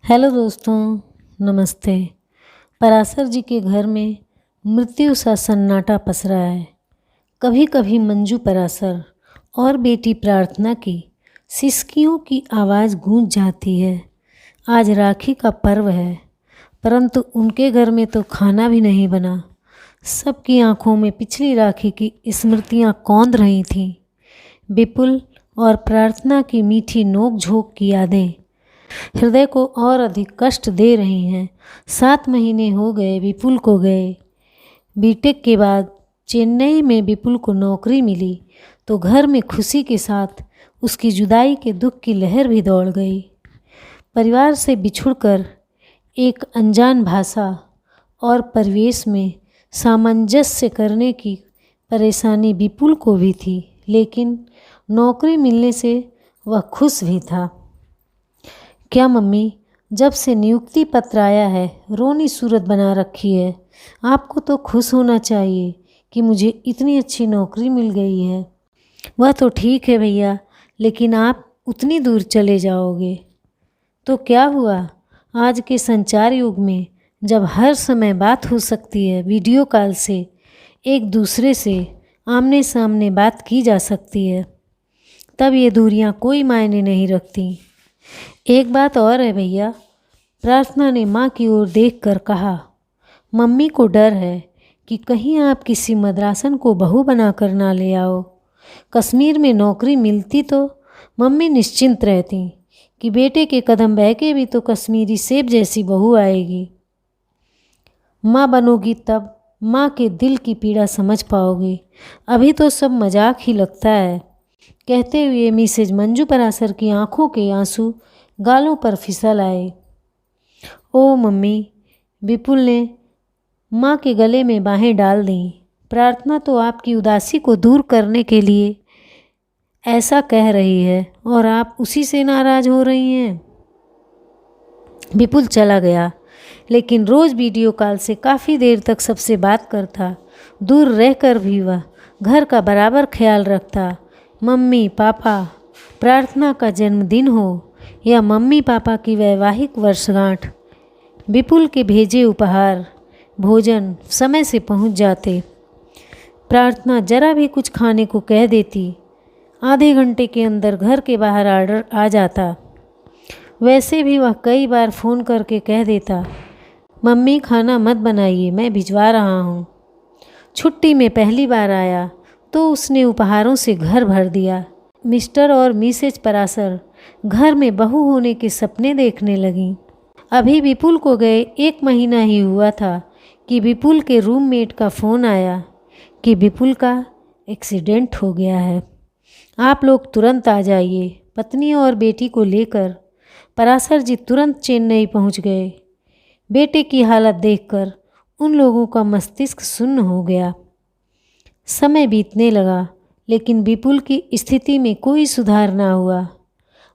Hello दोस्तों, नमस्ते। पराशर जी के घर में मृत्यु सा सन्नाटा पसरा है। कभी कभी मंजू पराशर और बेटी प्रार्थना की सिसकियों की आवाज़ गूंज जाती है। आज राखी का पर्व है, परंतु उनके घर में तो खाना भी नहीं बना। सबकी आंखों में पिछली राखी की स्मृतियां कौंध रही थीं। विपुल और प्रार्थना की मीठी नोक झोंक की यादें हृदय को और अधिक कष्ट दे रही हैं। 7 महीने हो गए विपुल को गए। बीटेक के बाद चेन्नई में विपुल को नौकरी मिली तो घर में खुशी के साथ उसकी जुदाई के दुख की लहर भी दौड़ गई। परिवार से बिछुड़कर एक अनजान भाषा और परिवेश में सामंजस्य करने की परेशानी विपुल को भी थी, लेकिन नौकरी मिलने से वह खुश भी था। क्या मम्मी, जब से नियुक्ति पत्र आया है रोनी सूरत बना रखी है। आपको तो खुश होना चाहिए कि मुझे इतनी अच्छी नौकरी मिल गई है। वह तो ठीक है भैया, लेकिन आप उतनी दूर चले जाओगे तो क्या हुआ? आज के संचार युग में जब हर समय बात हो सकती है, वीडियो कॉल से एक दूसरे से आमने सामने बात की जा सकती है, तब ये दूरियां कोई मायने नहीं रखती। एक बात और है भैया, प्रार्थना ने माँ की ओर देखकर कहा। मम्मी को डर है कि कहीं आप किसी मद्रासन को बहू बनाकर ना ले आओ। कश्मीर में नौकरी मिलती तो मम्मी निश्चिंत रहती कि बेटे के कदम बहके भी तो कश्मीरी सेब जैसी बहू आएगी। माँ बनोगी तब माँ के दिल की पीड़ा समझ पाओगी। अभी तो सब मजाक ही लगता है। कहते हुए मिसेज मंजू पराशर की आंखों के आंसू गालों पर फिसल आए। ओ मम्मी, विपुल ने माँ के गले में बाहें डाल दी। प्रार्थना तो आपकी उदासी को दूर करने के लिए ऐसा कह रही है और आप उसी से नाराज हो रही हैं। विपुल चला गया, लेकिन रोज़ वीडियो कॉल से काफ़ी देर तक सबसे बात करता। दूर रहकर भी वह घर का बराबर ख्याल रखता। मम्मी पापा, प्रार्थना का जन्मदिन हो या मम्मी पापा की वैवाहिक वर्षगांठ, विपुल के भेजे उपहार भोजन समय से पहुंच जाते। प्रार्थना जरा भी कुछ खाने को कह देती, आधे घंटे के अंदर घर के बाहर ऑर्डर आ जाता। वैसे भी वह कई बार फ़ोन करके कह देता, मम्मी खाना मत बनाइए, मैं भिजवा रहा हूँ। छुट्टी में पहली बार आया तो उसने उपहारों से घर भर दिया। मिस्टर और मिसेज पराशर घर में बहू होने के सपने देखने लगीं। अभी विपुल को गए 1 महीना ही हुआ था कि विपुल के रूममेट का फ़ोन आया कि विपुल का एक्सीडेंट हो गया है, आप लोग तुरंत आ जाइए। पत्नी और बेटी को लेकर पराशर जी तुरंत चेन्नई पहुंच गए। बेटे की हालत देखकर उन लोगों का मस्तिष्क सुन्न हो गया। समय बीतने लगा, लेकिन विपुल की स्थिति में कोई सुधार ना हुआ।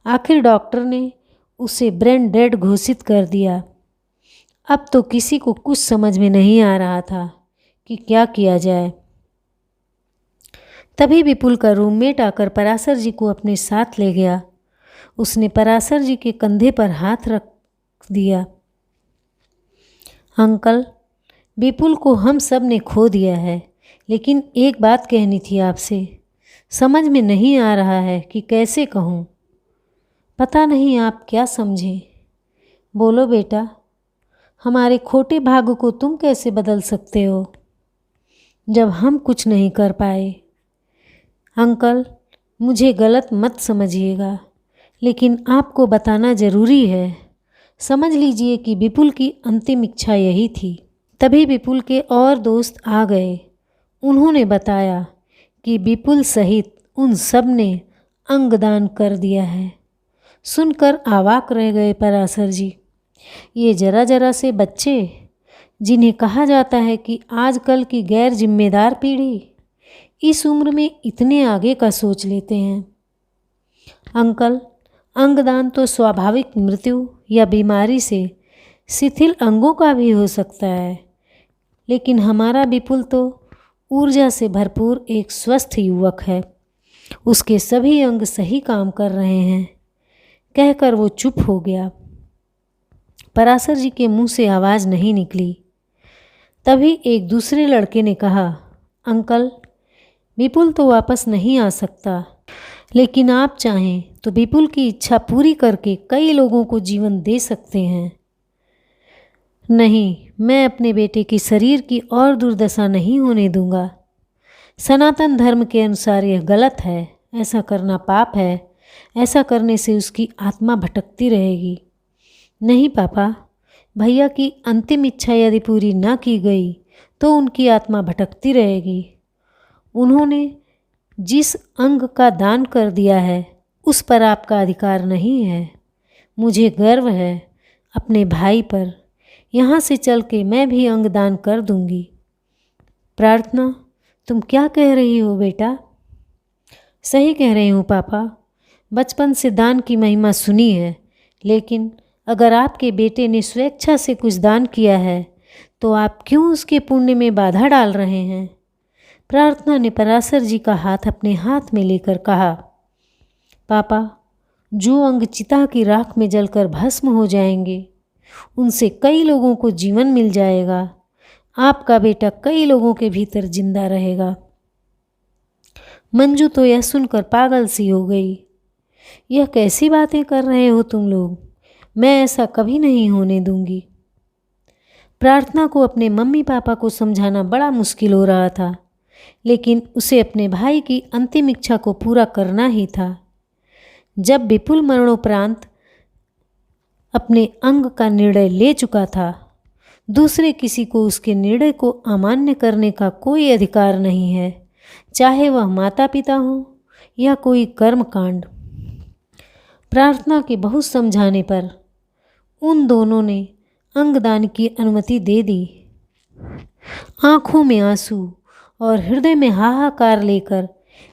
आखिर डॉक्टर ने उसे ब्रेन डेड घोषित कर दिया। अब तो किसी को कुछ समझ में नहीं आ रहा था कि क्या किया जाए। तभी विपुल का रूममेट आकर पराशर जी को अपने साथ ले गया। उसने पराशर जी के कंधे पर हाथ रख दिया। अंकल, विपुल को हम सब ने खो दिया है, लेकिन एक बात कहनी थी आपसे। समझ में नहीं आ रहा है कि कैसे कहूँ। पता नहीं आप क्या समझे। बोलो बेटा, हमारे खोटे भाग्य को तुम कैसे बदल सकते हो जब हम कुछ नहीं कर पाए। अंकल, मुझे गलत मत समझिएगा, लेकिन आपको बताना ज़रूरी है। समझ लीजिए कि विपुल की अंतिम इच्छा यही थी। तभी विपुल के और दोस्त आ गए। उन्होंने बताया कि विपुल सहित उन सब ने अंगदान कर दिया है। सुनकर अवाक रह गए पराशर जी। ये जरा जरा से बच्चे, जिन्हें कहा जाता है कि आजकल की गैर जिम्मेदार पीढ़ी, इस उम्र में इतने आगे का सोच लेते हैं। अंकल, अंगदान तो स्वाभाविक मृत्यु या बीमारी से शिथिल अंगों का भी हो सकता है, लेकिन हमारा विपुल तो ऊर्जा से भरपूर एक स्वस्थ युवक है। उसके सभी अंग सही काम कर रहे हैं। कहकर वो चुप हो गया। पराशर जी के मुंह से आवाज़ नहीं निकली। तभी एक दूसरे लड़के ने कहा, अंकल, विपुल तो वापस नहीं आ सकता, लेकिन आप चाहें तो विपुल की इच्छा पूरी करके कई लोगों को जीवन दे सकते हैं। नहीं, मैं अपने बेटे के शरीर की और दुर्दशा नहीं होने दूंगा। सनातन धर्म के अनुसार यह गलत है, ऐसा करना पाप है, ऐसा करने से उसकी आत्मा भटकती रहेगी। नहीं पापा, भैया की अंतिम इच्छा यदि पूरी ना की गई तो उनकी आत्मा भटकती रहेगी। उन्होंने जिस अंग का दान कर दिया है उस पर आपका अधिकार नहीं है। मुझे गर्व है अपने भाई पर। यहाँ से चल के मैं भी अंग दान कर दूंगी। प्रार्थना, तुम क्या कह रही हो बेटा? सही कह रही हूँ पापा। बचपन से दान की महिमा सुनी है, लेकिन अगर आपके बेटे ने स्वेच्छा से कुछ दान किया है तो आप क्यों उसके पुण्य में बाधा डाल रहे हैं? प्रार्थना ने पराशर जी का हाथ अपने हाथ में लेकर कहा, पापा, जो अंग चिता की राख में जलकर भस्म हो जाएंगे उनसे कई लोगों को जीवन मिल जाएगा। आपका बेटा कई लोगों के भीतर जिंदा रहेगा। मंजू तो यह सुनकर पागल सी हो गई। यह कैसी बातें कर रहे हो तुम लोग? मैं ऐसा कभी नहीं होने दूंगी। प्रार्थना को अपने मम्मी पापा को समझाना बड़ा मुश्किल हो रहा था, लेकिन उसे अपने भाई की अंतिम इच्छा को पूरा करना ही था। जब विपुल मरणोपरांत अपने अंग का निर्णय ले चुका था, दूसरे किसी को उसके निर्णय को अमान्य करने का कोई अधिकार नहीं है, चाहे वह माता पिता हो या कोई कर्मकांड। प्रार्थना के बहुत समझाने पर उन दोनों ने अंगदान की अनुमति दे दी। आंखों में आंसू और हृदय में हाहाकार लेकर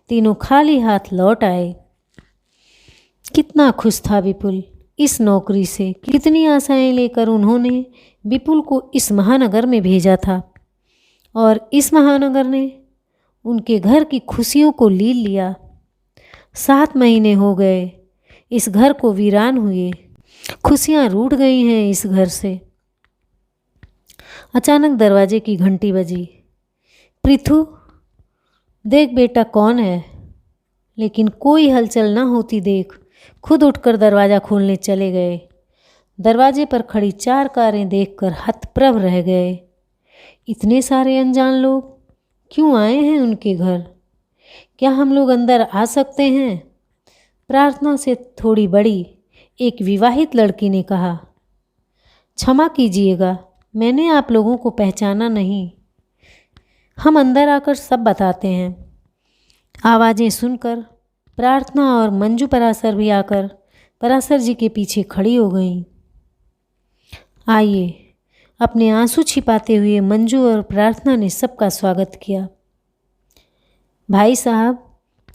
तीनों खाली हाथ लौट आए। कितना खुश था विपुल इस नौकरी से। कितनी आशाएं लेकर उन्होंने विपुल को इस महानगर में भेजा था, और इस महानगर ने उनके घर की खुशियों को लील लिया। 7 महीने हो गए इस घर को वीरान हुए। खुशियां रूठ गई हैं इस घर से। अचानक दरवाजे की घंटी बजी। पृथु, देख बेटा कौन है। लेकिन कोई हलचल न होती देख खुद उठकर दरवाज़ा खोलने चले गए। दरवाजे पर खड़ी 4 कारें देखकर हतप्रभ रह गए। इतने सारे अनजान लोग क्यों आए हैं उनके घर? क्या हम लोग अंदर आ सकते हैं? प्रार्थना से थोड़ी बड़ी एक विवाहित लड़की ने कहा, क्षमा कीजिएगा, मैंने आप लोगों को पहचाना नहीं। हम अंदर आकर सब बताते हैं। आवाज़ें सुनकर प्रार्थना और मंजू पराशर भी आकर पराशर जी के पीछे खड़ी हो गईं। आइए। अपने आंसू छिपाते हुए मंजू और प्रार्थना ने सबका स्वागत किया। भाई साहब,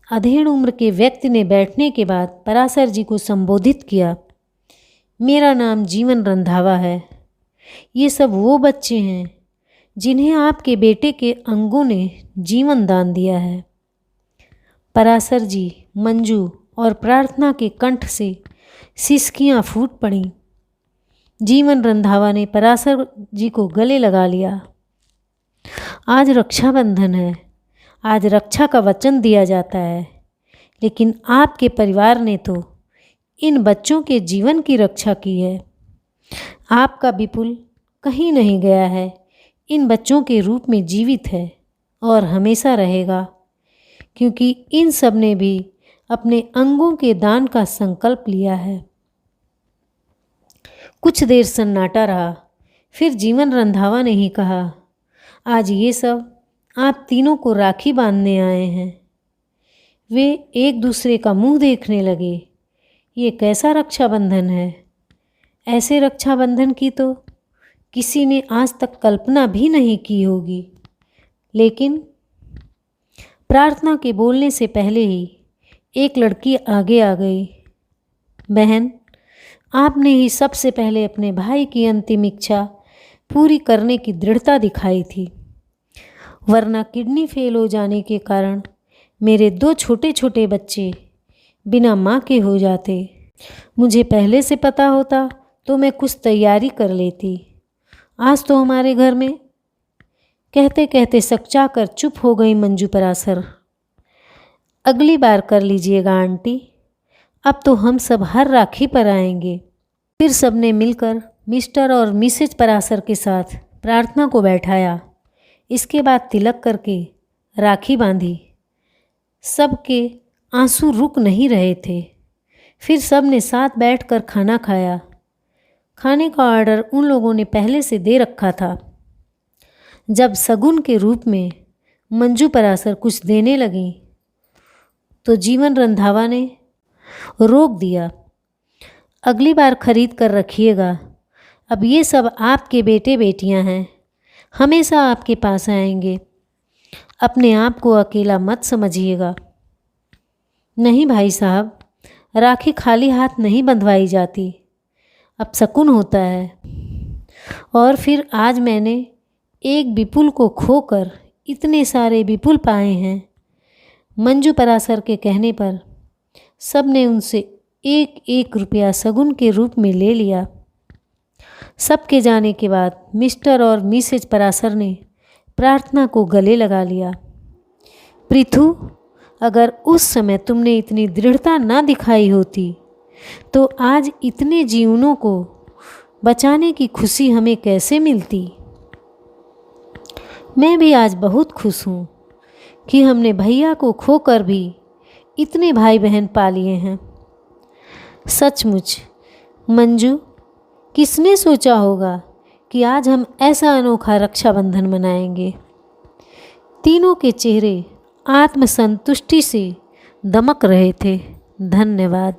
अधेड़ उम्र के व्यक्ति ने बैठने के बाद पराशर जी को संबोधित किया। मेरा नाम जीवन रंधावा है। ये सब वो बच्चे हैं जिन्हें आपके बेटे के अंगों ने जीवन दान दिया है। पराशर जी, मंजू और प्रार्थना के कंठ से सिसकियां फूट पड़ीं। जीवन रंधावा ने पराशर जी को गले लगा लिया। आज रक्षाबंधन है, आज रक्षा का वचन दिया जाता है, लेकिन आपके परिवार ने तो इन बच्चों के जीवन की रक्षा की है। आपका विपुल कहीं नहीं गया है, इन बच्चों के रूप में जीवित है और हमेशा रहेगा, क्योंकि इन सब ने भी अपने अंगों के दान का संकल्प लिया है। कुछ देर सन्नाटा रहा, फिर जीवन रंधावा ने ही कहा, आज ये सब आप तीनों को राखी बांधने आए हैं। वे एक दूसरे का मुंह देखने लगे। ये कैसा रक्षाबंधन है? ऐसे रक्षाबंधन की तो किसी ने आज तक कल्पना भी नहीं की होगी। लेकिन प्रार्थना के बोलने से पहले ही एक लड़की आगे आ गई। बहन, आपने ही सबसे पहले अपने भाई की अंतिम इच्छा पूरी करने की दृढ़ता दिखाई थी, वरना किडनी फेल हो जाने के कारण मेरे 2 छोटे छोटे बच्चे बिना माँ के हो जाते। मुझे पहले से पता होता तो मैं कुछ तैयारी कर लेती। आज तो हमारे घर में। कहते कहते सकचाकर चुप हो गई मंजू परासर। अगली बार कर लीजिएगा आंटी, अब तो हम सब हर राखी पर आएंगे। फिर सबने मिलकर मिस्टर और मिसेज परासर के साथ प्रार्थना को बैठाया। इसके बाद तिलक करके राखी बांधी। सबके आंसू रुक नहीं रहे थे। फिर सब ने साथ बैठकर खाना खाया। खाने का ऑर्डर उन लोगों ने पहले से दे रखा था। जब शगुन के रूप में मंजू परासर कुछ देने लगी तो जीवन रंधावा ने रोक दिया। अगली बार खरीद कर रखिएगा। अब ये सब आपके बेटे बेटियां हैं, हमेशा आपके पास आएंगे। अपने आप को अकेला मत समझिएगा। नहीं भाई साहब, राखी खाली हाथ नहीं बंधवाई जाती, अब शकुन होता है। और फिर आज मैंने एक विपुल को खोकर इतने सारे विपुल पाए हैं। मंजू परासर के कहने पर सब ने उनसे एक एक रुपया शगुन के रूप में ले लिया। सबके जाने के बाद मिस्टर और मिसेज परासर ने प्रार्थना को गले लगा लिया। पृथु, अगर उस समय तुमने इतनी दृढ़ता ना दिखाई होती तो आज इतने जीवनों को बचाने की खुशी हमें कैसे मिलती। मैं भी आज बहुत खुश हूँ कि हमने भैया को खोकर भी इतने भाई बहन पा लिए हैं। सचमुच मंजू, किसने सोचा होगा कि आज हम ऐसा अनोखा रक्षाबंधन मनाएंगे। तीनों के चेहरे आत्मसंतुष्टि से दमक रहे थे। धन्यवाद।